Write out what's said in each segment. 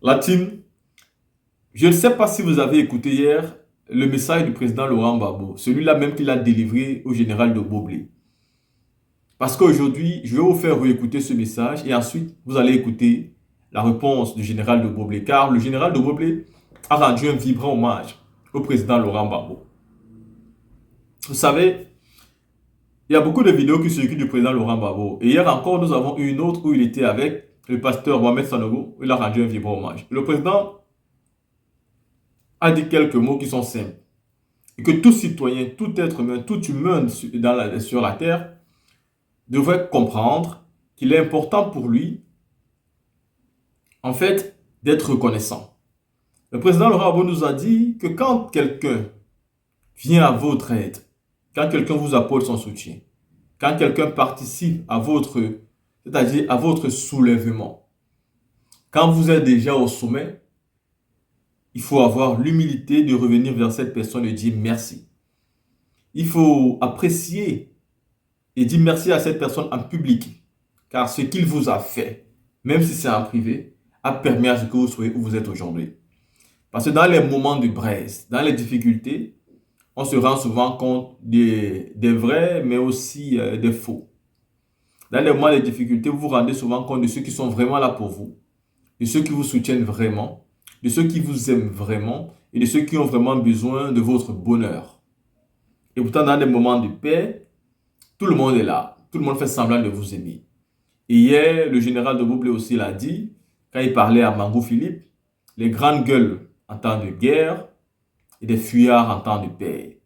La team, je ne sais pas si vous avez écouté hier le message du président Laurent Gbagbo, celui-là même qu'il a délivré au général de Boblé. Parce qu'aujourd'hui, je vais vous faire réécouter ce message et ensuite, vous allez écouter la réponse du général de Boblé. Car le général de Boblé a rendu un vibrant hommage au président Laurent Gbagbo. Vous savez, il y a beaucoup de vidéos qui circulent du président Laurent Gbagbo. Et hier encore, nous avons eu une autre où il était avec le pasteur Mohamed Sanogo. Il a rendu un vibrant hommage. Le président a dit quelques mots qui sont simples. Et que tout citoyen, tout être humain, tout humain sur la terre devrait comprendre qu'il est important pour lui, en fait, d'être reconnaissant. Le président Laurent Gbagbo nous a dit que quand quelqu'un vient à votre aide, quand quelqu'un vous apporte son soutien, quand quelqu'un participe à votre, c'est-à-dire à votre soulèvement, quand vous êtes déjà au sommet, il faut avoir l'humilité de revenir vers cette personne et dire merci. Il faut apprécier et dire merci à cette personne en public, car ce qu'il vous a fait, même si c'est en privé, a permis à ce que vous soyez où vous êtes aujourd'hui. Parce que dans les moments de braise, dans les difficultés, on se rend souvent compte des vrais, mais aussi des faux. Dans les moments de difficultés, vous vous rendez souvent compte de ceux qui sont vraiment là pour vous, de ceux qui vous soutiennent vraiment, de ceux qui vous aiment vraiment et de ceux qui ont vraiment besoin de votre bonheur. Et pourtant, dans les moments de paix, tout le monde est là. Tout le monde fait semblant de vous aimer. Et hier, le général de Boblé aussi l'a dit, quand il parlait à Mangou Philippe, les grandes gueules en temps de guerre et des fuyards en temps de paix.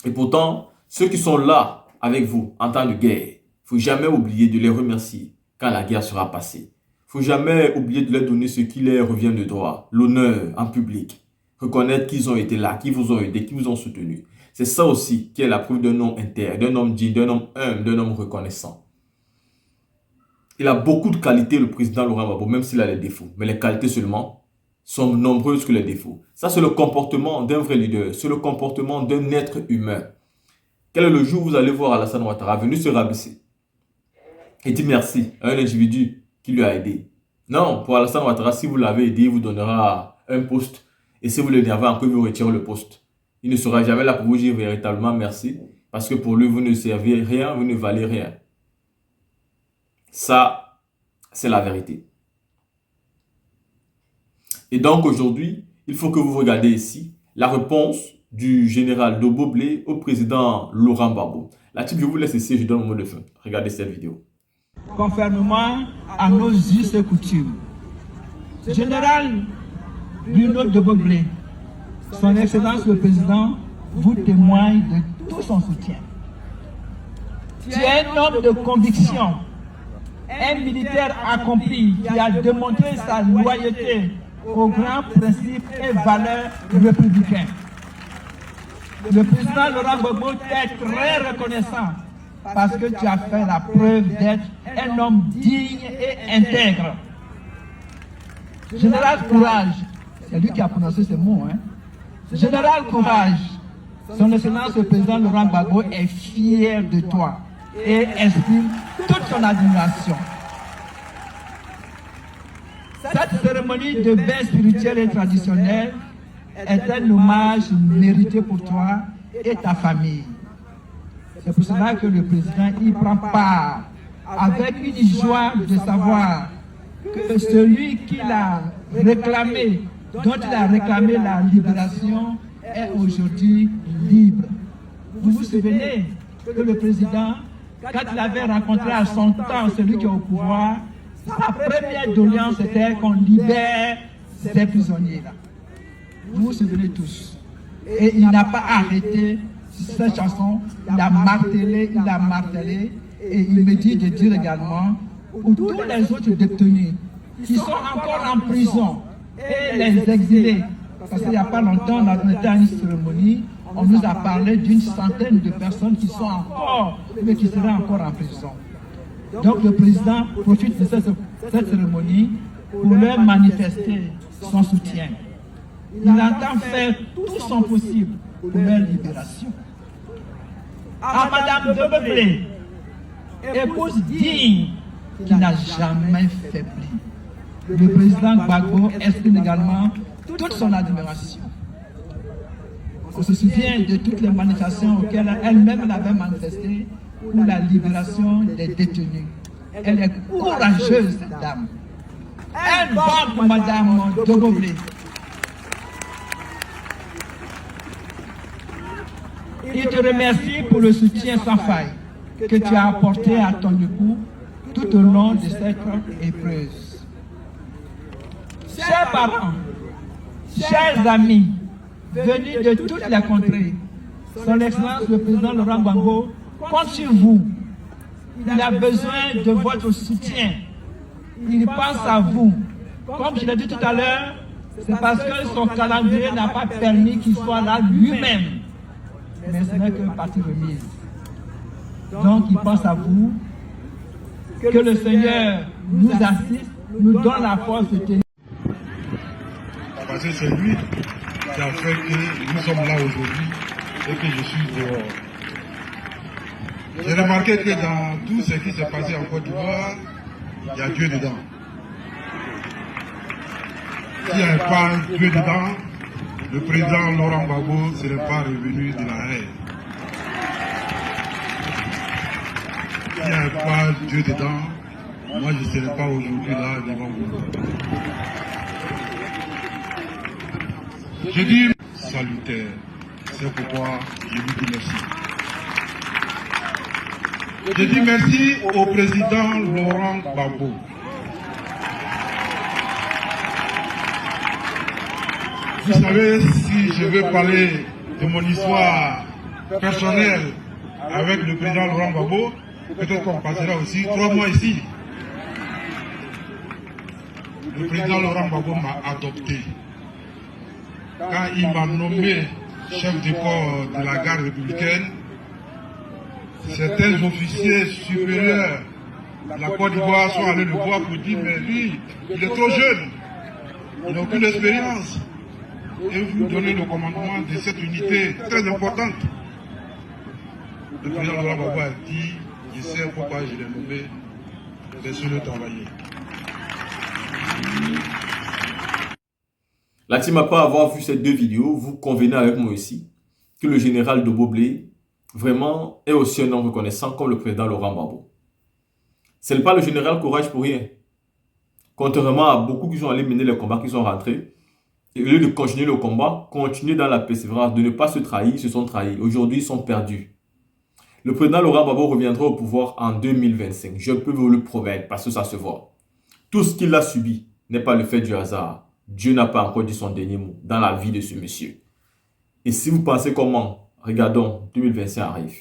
Et pourtant, ceux qui sont là avec vous en temps de guerre, il ne faut jamais oublier de les remercier quand la guerre sera passée. Il ne faut jamais oublier de leur donner ce qui leur revient de droit, l'honneur en public. Reconnaître qu'ils ont été là, qu'ils vous ont aidé, qu'ils vous ont soutenu. C'est ça aussi qui est la preuve d'un homme intègre, d'un homme digne, d'un homme humble, d'un homme reconnaissant. Il a beaucoup de qualités, le président Laurent Gbagbo, même s'il a les défauts. Mais les qualités seulement sont nombreuses que les défauts. Ça, c'est le comportement d'un vrai leader. C'est le comportement d'un être humain. Quel est le jour où vous allez voir Alassane Ouattara venir se rabaisser et dire merci à un individu qui lui a aidé? Non, pour Alassane Ouattara, si vous l'avez aidé, il vous donnera un poste. Et si vous l'énervez encore, il vous retire le poste. Il ne sera jamais là pour vous dire véritablement merci. Parce que pour lui, vous ne servez rien, vous ne valez rien. Ça, c'est la vérité. Et donc aujourd'hui, il faut que vous regardiez ici la réponse du général de Boblé au président Laurent Gbagbo. La type, je vous laisse ici, je donne mon mot de fin. Regardez cette vidéo. Conformément à nos us et coutumes, général Bruno de Boblé, son Excellence le Président vous témoigne de tout son soutien. Tu es un homme de conviction, un militaire accompli qui a démontré sa loyauté aux grands principes et valeurs républicains. Le président Laurent Gbagbo est très reconnaissant parce que tu as fait la preuve d'être un homme digne et intègre. Général Courage, c'est lui qui a prononcé ces mots, hein? Général Courage, son Excellence le président Laurent Gbagbo est fier de toi et exprime toute son admiration. Cette cérémonie de bain spirituel et traditionnel est un hommage mérité pour toi et ta famille. C'est pour cela que le président y prend part avec une joie de savoir que celui qui l'a réclamé, dont il a réclamé la libération, est aujourd'hui libre. Vous vous souvenez que le président, quand il avait rencontré à son temps celui qui est au pouvoir, sa première doléance était qu'on libère ces prisonniers-là. Vous vous souvenez tous. Et il n'a pas arrêté cette chanson, il a martelé, et il me dit de dire également pour tous les autres détenus qui sont encore en prison et les exilés. Parce qu'il n'y a pas longtemps, on était à une cérémonie, on nous a parlé d'une centaine de personnes qui sont encore, mais qui seraient encore en prison. Donc le président profite de cette cérémonie pour leur manifester son soutien. Il entend faire tout son possible pour leur libération. À Madame de Boblé, épouse digne qui n'a jamais faibli. le président Gbagbo exprime également toute son admiration. On se souvient de toutes les manifestations auxquelles elle-même avait manifesté pour la libération des détenus. Elle est courageuse, cette dame. Elle porte Madame Doboblé. Il te remercie pour le soutien sans faille que tu as apporté à ton époux tout au long de cette épreuve. Chers parents, chers amis, venus de toutes les contrées, son Excellence le président Laurent Gbagbo compte sur vous. Il a besoin de votre soutien. Il pense à vous. Comme je l'ai dit tout à l'heure, c'est parce que son calendrier n'a pas permis qu'il soit là lui-même. Mais ce n'est que partie remise. Donc il pense à vous. Que le Seigneur nous assiste, nous donne la force de tenir. Parce que c'est lui qui a fait que nous sommes là aujourd'hui et que je suis dehors. J'ai remarqué que dans tout ce qui s'est passé en Côte d'Ivoire, il y a Dieu dedans. S'il n'y avait pas Dieu dedans, le président Laurent Gbagbo ne serait pas revenu de la haine. S'il n'y avait pas Dieu dedans, moi je ne serais pas aujourd'hui là devant vous. Je dis salutaire, c'est pourquoi je lui dis merci. Je dis merci au président Laurent Gbagbo. Vous savez, si je veux parler de mon histoire personnelle avec le président Laurent Gbagbo, peut-être qu'on passera aussi 3 mois ici. Le président Laurent Gbagbo m'a adopté. Quand il m'a nommé chef de corps de la garde républicaine, certains officiers supérieurs de la Côte d'Ivoire sont allés le voir pour dire mais lui, il est trop jeune, il n'a aucune expérience. Et vous donnez le commandement de cette unité très importante. Le président Laurent Gbagbo a dit, je sais pourquoi je l'ai nommé, laissez-le travailler. La team, après avoir vu ces 2 vidéos, vous convenez avec moi aussi que le général Doboblé vraiment est aussi un homme reconnaissant comme le président Laurent Gbagbo. Ce n'est pas le général Courage pour rien. Contrairement à beaucoup qui sont allés mener les combats, qui sont rentrés, et au lieu de continuer le combat, continuer dans la persévérance, de ne pas se trahir, ils se sont trahis. Aujourd'hui, ils sont perdus. Le président Laurent Gbagbo reviendra au pouvoir en 2025. Je peux vous le promettre parce que ça se voit. Tout ce qu'il a subi n'est pas le fait du hasard. Dieu n'a pas encore dit son dernier mot dans la vie de ce monsieur. Et si vous pensez comment, regardons, 2025 arrive.